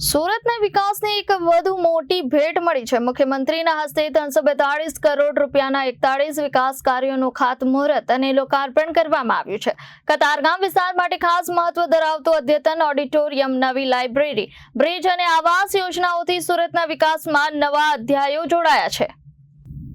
સુરતના વિકાસને એક વધુ મોટી ભેટ મળી છે। મુખ્યમંત્રીના હસ્તે 342 કરોડ રૂપિયાના 41 વિકાસ કાર્યોનું ખાતમુહૂર્ત અને લોકાર્પણ કરવામાં આવ્યું છે। કતારગામ વિસ્તાર માટે ખાસ મહત્વ ધરાવતું અદ્યતન ઓડિટોરિયમ, નવી લાઇબ્રેરી, બ્રિજ અને આવાસ યોજનાઓથી સુરતના વિકાસમાં નવા અધ્યાયો જોડાયા છે।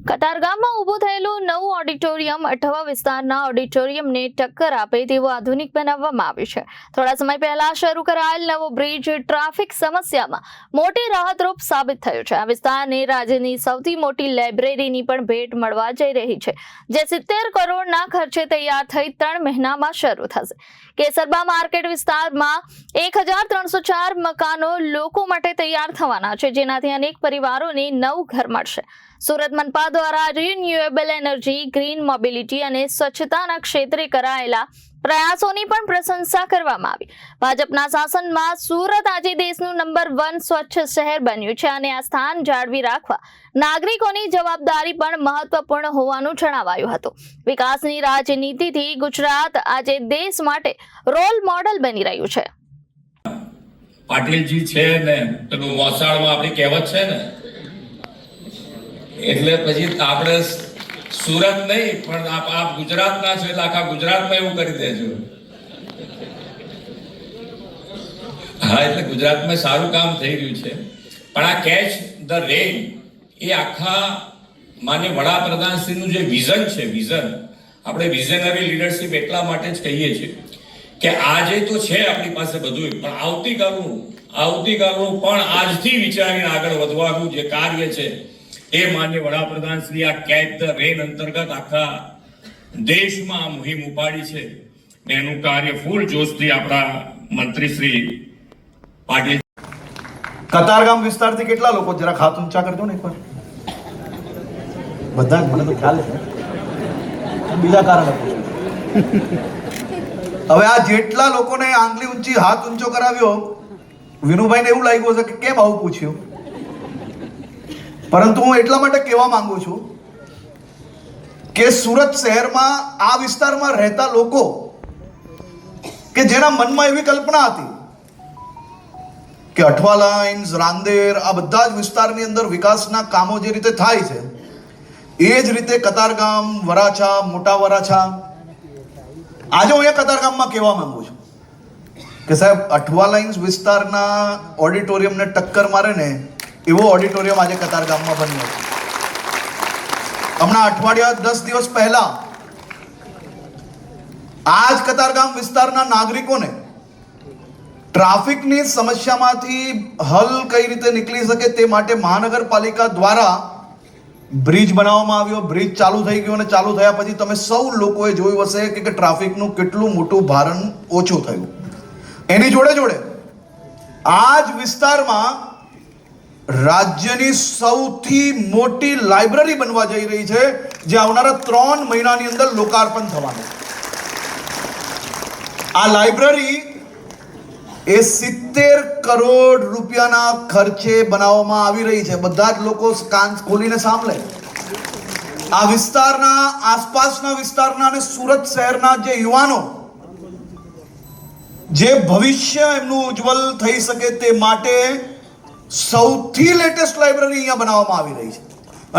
કતારગામમાં ઊભું થયેલું નવું ઓડિટોરિયમ અઠવા વિસ્તારના ઓડિટોરિયમને ટક્કર આપે તેવું આધુનિક બનાવવામાં આવ્યું છે। થોડા સમય પહેલા શરૂ કરાયેલ નવો બ્રિજ ટ્રાફિક સમસ્યામાં મોટી રાહતરૂપ સાબિત થયો છે। આ વિસ્તારને રાજ્યની સૌથી મોટી લાઇબ્રેરીની પણ ભેટ મળવા જઈ રહી છે, જે 70 કરોડના ખર્ચે તૈયાર થઈ 3 મહિનામાં શરૂ થશે। કેસરબા માર્કેટ વિસ્તારમાં 1304 મકાનો લોકો માટે તૈયાર થવાના છે, જેનાથી અનેક પરિવારોને નવું ઘર મળશે। સુરત મનપા દ્વારા રિન્યુએબલ એનર્જી, ગ્રીન મોબિલિટી અને સ્વચ્છતાના ક્ષેત્રે કરાયેલા પ્રયાસોની પણ પ્રશંસા કરવામાં આવી। ભાજપના શાસનમાં સુરત આજે દેશનું નંબર 1 સ્વચ્છ શહેર બન્યું છે અને આ સ્થાન જાળવી રાખવા નાગરિકોની જવાબદારી પણ મહત્વપૂર્ણ હોવાનું જણાવાયું હતું। વિકાસની રાજનીતિથી ગુજરાત આજે દેશ માટે રોલ મોડલ બની રહ્યું છે। પાટીલજી છે ને પેલું મોસાળમાં આપણી કહેવત છે ને, એટલે પછી આપણે સુરત નહીં પણ આપ ગુજરાતના છો એટલે આખા ગુજરાતમાં એવું કરી દેજો। હા, એટલે ગુજરાતમાં સારું કામ થઈ રહ્યું છે, પણ આ કેચ ધ રેન એ આખા માન્ય વડાપ્રધાનશ્રીનું જે વિઝન છે, આપણે વિઝનરી લીડરશિપ એટલા માટે જ કહીએ છીએ કે આજે તો છે આપણી પાસે બધું, પણ આવતીકાલનું પણ આજથી વિચારીને આગળ વધવાનું જે કાર્ય છે એ માન્ય વડાપ્રધાન શ્રી આ કેચ ધ રેન અંતર્ગત આખા દેશમાં આ મુહિમ ઉપાડી છે ને એનું કાર્ય ફૂલ જોશથી આપણા મંત્રી શ્રી પાટીલ। કતારગામ વિસ્તારથી કેટલા લોકો જરા હાથ ઊંચા કરજો ને એકવાર? બધા મને તો ખ્યાલ છે, બીજા કારણે હવે આ જેટલા લોકોને આંગળી ઊંચી હાથ ઊંચો કરાવ્યો, વિનુભાઈને એવું લાગ્યું હશે કે કેમ આવું પૂછ્યું, પરંતુ હું એટલા માટે કહેવા માંગુ છું કે સુરત શહેરમાં આ વિસ્તારમાં રહેતા લોકો કે જેના મનમાં એવી કલ્પના હતી કે અઠવા લાઇન્સ, રાંદેર, આ બધા જ વિસ્તારની અંદર વિકાસના કામો જે રીતે થાય છે એ જ રીતે કતારગામ, વરાછા, મોટા વરાછા, આજે હું અહીંયા કતારગામમાં કહેવા માંગુ છું કે સાહેબ અઠવા લાઇન્સ વિસ્તારના ઓડિટોરિયમને ટક્કર મારે ને એવો ઓડિટોરિયમ આજે કતારગામમાં બન્યો છે। હમણાં અઠવાડિયા 10 દિવસ પહેલા આ જ કતારગામ વિસ્તારના નાગરિકોને ટ્રાફિકની સમસ્યામાંથી હલ કઈ રીતે નીકળી શકે તે માટે મહાનગરપાલિકા દ્વારા બ્રિજ બનાવવામાં આવ્યો। બ્રિજ ચાલુ થઈ ગયો અને ચાલુ થયા પછી તમે સૌ લોકોએ જોયું હશે કે ટ્રાફિકનું કેટલું મોટું ભારણ ઓછું થયું। એની જોડે આ જ વિસ્તારમાં રાજ્યની સૌથી મોટી લાઇબ્રેરી બનવા જઈ રહી છે, જે આવનારા 3 મહિનાની અંદર લોકાર્પણ થવાનું છે। આ લાઇબ્રેરી એ 70 કરોડ રૂપિયાના ખર્ચે બનાવવામાં આવી રહી છે। બધા જ લોકો કાન ખોલીને સાંભળે। આ વિસ્તારના, આસપાસના વિસ્તારના અને સુરત શહેરના જે યુવાનો જે ભવિષ્ય એમનું ઉજ્જવલ થઈ શકે તે માટે સૌથી લેટેસ્ટ લાઇબ્રેરી અહીંયા બનાવવામાં આવી રહી છે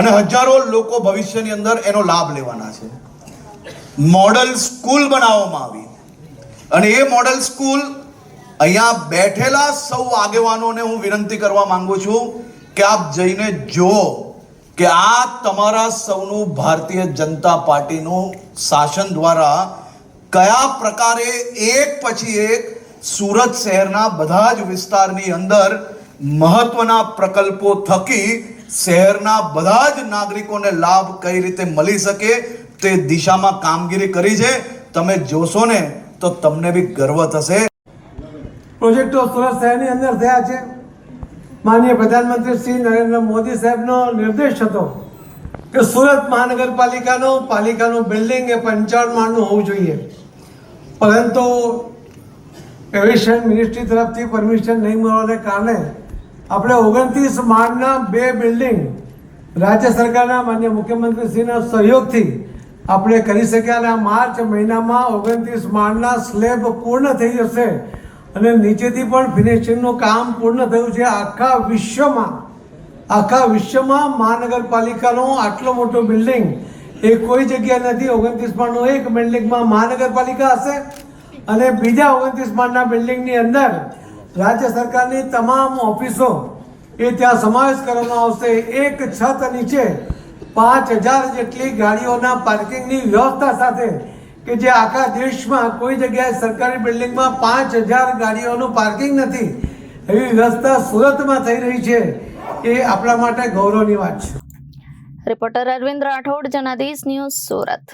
અને હજારો લોકો ભવિષ્યની અંદર એનો લાભ લેવાના છે। મોડલ સ્કૂલ બનાવવામાં આવી અને એ મોડલ સ્કૂલ અહીંયા બેઠેલા સૌ આગેવાનોને હું વિનંતી કરવા માંગુ છું કે આપ જઈને જુઓ કે આ તમારા સૌનું ભારતીય જનતા પાર્ટીનું શાસન દ્વારા કયા પ્રકારે એક પછી એક સુરત શહેરના બધા જ વિસ્તારની અંદર મહત્વના પ્રકલ્પો થકી શહેરના બધા જ નાગરિકોને લાભ કઈ રીતે મળી શકે તે દિશામાં કામગીરી કરી છે। તમે જોશો ને તો તમને બી ગર્વ થશે। પ્રોજેક્ટો સુરત શહેરની અંદર થયા છે। માનનીય પ્રધાનમંત્રી શ્રી નરેન્દ્ર મોદી સાહેબનો નિર્દેશ હતો કે સુરત પાલિકાનું બિલ્ડિંગ એ 55 માળનું હોવું જોઈએ, પરંતુ એવિએશન મિનિસ્ટ્રી તરફથી પરમિશન નહીં મળવાને કારણે આપણે 29 માળના 2 બિલ્ડિંગ રાજ્ય સરકારના માન્ય મુખ્યમંત્રીશ્રીના સહયોગથી આપણે કરી શક્યા અને આ માર્ચ મહિનામાં 29 માળના સ્લેબ પૂર્ણ થઈ જશે અને નીચેથી પણ ફિનિશિંગનું કામ પૂર્ણ થયું છે. આખા વિશ્વમાં મહાનગરપાલિકાનો આટલો મોટો બિલ્ડિંગ એ કોઈ જગ્યાએ નથી. 29 માળનું એક બિલ્ડિંગમાં મહાનગરપાલિકા હશે અને બીજા 29 માળના બિલ્ડિંગની અંદર રાજ્ય સરકારની તમામ ઓફિસો એ ત્યાં સમાવેશ કરવામાં આવશે. એક છત નીચે 5000 જેટલી ગાડીઓના પાર્કિંગની વ્યવસ્થા સાથે, કે જે આખા દેશમાં કોઈ જગ્યાએ સરકારી બિલ્ડિંગમાં 5000 ગાડીઓનું પાર્કિંગ નથી, એવી વ્યવસ્થા સુરતમાં થઈ રહી છે. એ આપણા માટે ગૌરવની વાત છે. Reporter Arvind Rathod, Janadesh news, Surat.